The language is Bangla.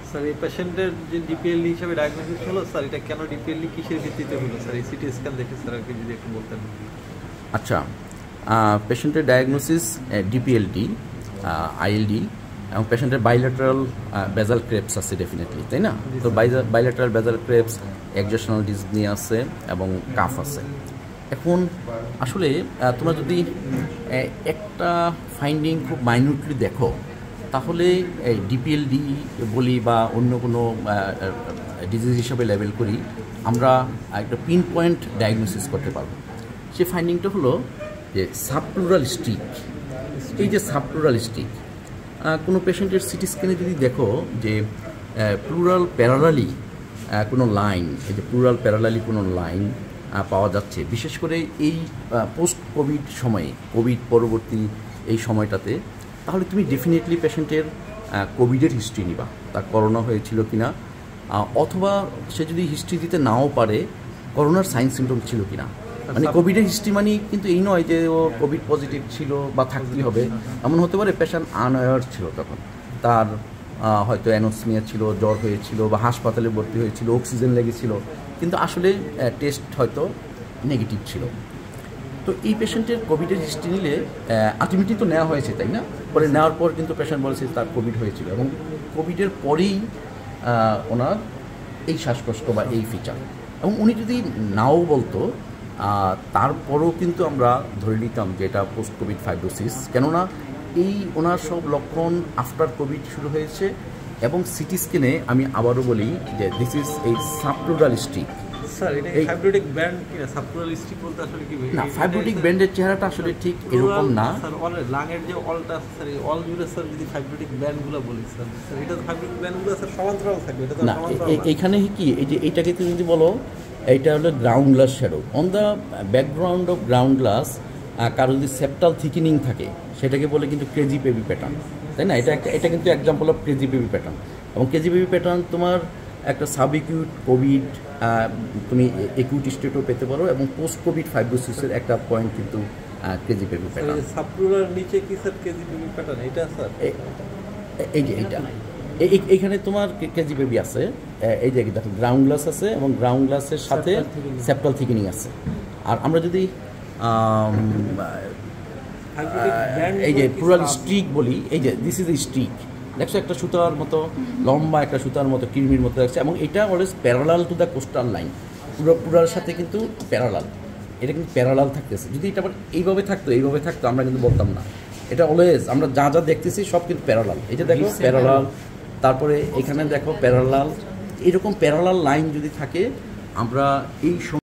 স্যার এই পেশেন্টের যে ডিপিএলডি হিসেবে ডায়াগনোসিস হলো স্যার, এটা কেন ডিপিএলডি কিসের ভিত্তিতে হলো স্যার? এই সিটি স্ক্যান দেখে স্যার আর কি যদি একটু বলতেন। আচ্ছা, পেশেন্টের ডায়াগনোসিস ডিপিএলডি, আইএলডি এবং পেশেন্টের বাইলেটারাল বেজাল ক্রেপস আছে ডেফিনেটলি, তাই না? তো বাইলেটারাল বেজাল ক্রেপস, এক্সজেশনাল ডিসনিয়া আছে এবং কাফ আছে। এখন আসলে তোমরা যদি একটা ফাইন্ডিং খুব মাইনিউটলি দেখো, তাহলে এই ডিপিএলডি বলি বা অন্য কোনো ডিজিজ হিসাবে লেবেল করি, আমরা একটা পিন পয়েন্ট ডায়াগনোসিস করতে পারবো। সেই ফাইন্ডিংটা হলো যে সাবপ্লুরাল স্টিক। এই যে সাবপ্লুরাল স্টিক, কোনো পেশেন্টের সিটি স্ক্যানে যদি দেখো যে প্লুরাল প্যারালালি কোনো লাইন, এই যে প্লুরাল প্যারালালি কোনো লাইন পাওয়া যাচ্ছে, বিশেষ করে এই পোস্ট কোভিড সময়ে, কোভিড পরবর্তী এই সময়টাতে, তাহলে তুমি ডেফিনেটলি পেশেন্টের কোভিডের হিস্ট্রি নিবা, তার করোনা হয়েছিল কি না, অথবা সে যদি হিস্ট্রি দিতে নাও পারে করোনার সাইন সিমটম ছিল কি না। মানে কোভিডের হিস্ট্রি মানে কিন্তু এই নয় যে ও কোভিড পজিটিভ ছিল বা থাকতেই হবে, এমন হতে পারে পেশেন্ট আনঅ্যাওয়ার ছিল, তখন তার হয়তো অ্যানোসমিয়া ছিল, জ্বর হয়েছিল বা হাসপাতালে ভর্তি হয়েছিল, অক্সিজেন লেগেছিল, কিন্তু আসলে টেস্ট হয়তো নেগেটিভ ছিল। তো এই পেশেন্টের কোভিডের হিস্ট্রি নিলে আলটিমেটলি তো নেওয়া হয়েছে, তাই না? পরে নেওয়ার পর কিন্তু পেশেন্ট বলেছে তার কোভিড হয়েছিল এবং কোভিডের পরেই ওনার এই শ্বাসকষ্ট বা এই ফিচার, এবং উনি যদি নাও বলতো তারপরও কিন্তু আমরা ধরে নিতাম যে এটা পোস্ট কোভিড ফাইব্রোসিস, কেননা এই ওনার সব লক্ষণ আফটার কোভিড শুরু হয়েছে। এবং সিটি স্ক্যানে আমি আবারও বলি যে দিস ইজ এই সাবপ্লুরাল স্টিক। স্যার এটা ফাইব্রোটিক ব্যান্ড কি না? সাবপ্লুরাল স্টিক বলতে আসলে কি না, ফাইব্রোটিক ব্যান্ডের চেহারাটা আসলে ঠিক এরকম না স্যার। লাঙের যে অলটা আছে স্যার, এই অল জুড়ে স্যার যদি ফাইব্রোটিক ব্যান্ডগুলো বলি স্যার, এটা তো ফাইব্রোটিক ব্যান্ডগুলো স্যার সমান্তরাল থাকবে, এটা তো না। এইখানে কি এই যে এইটাকে তুমি যদি বলো, এইটা হলো ground glass shadow on the background of ground glass. কারো যদি সেপ্টাল থিকেনিং থাকে সেটাকে বলে কিন্তু ক্রেজি বেবি প্যাটার্ন, তাই না? এটা কিন্তু example of crazy baby pattern. এবং ক্রেজি বেবি প্যাটার্ন তোমার একটা সাব একিউট কোভিড, তুমি একিউট স্টেটও পেতে পারো, এবং পোস্ট কোভিড ফাইব্রোসিসের একটা পয়েন্ট কিন্তু ক্রেজি বেবি প্যাটার্ন। সাবপ্লুরাল নিচে কি স্যার ক্রেজি বেবি প্যাটার্ন? এটা স্যার এই যে এইটা, এইখানে তোমার কেজি বেবি আছে, এই যে দেখো গ্রাউন্ড গ্লাস আছে এবং গ্রাউন্ড গ্লাসের সাথে সেপ্টাল থিকেনিং আছে। আর আমরা যদি এই যে প্লুরাল স্ট্রিক বলি, এই যে দিস ইজ এ স্ট্রিক, দেখছো একটা সুতার মতো, লম্বা একটা সুতার মতো, কিরমির মতো দেখছে, এবং এটা always parallel to the coastal line, পুরার সাথে কিন্তু প্যারালাল, এটা কিন্তু প্যারালাল থাকতেছে। যদি এটা আবার এইভাবে থাকতো আমরা কিন্তু বলতাম না। এটা অলওয়েজ আমরা যা যা দেখতেছি সব কিন্তু প্যারালাল। এই যে দেখো প্যারালাল, তারপরে এখানে দেখো প্যারালাল, এরকম প্যারালাল লাইন যদি থাকে আমরা এই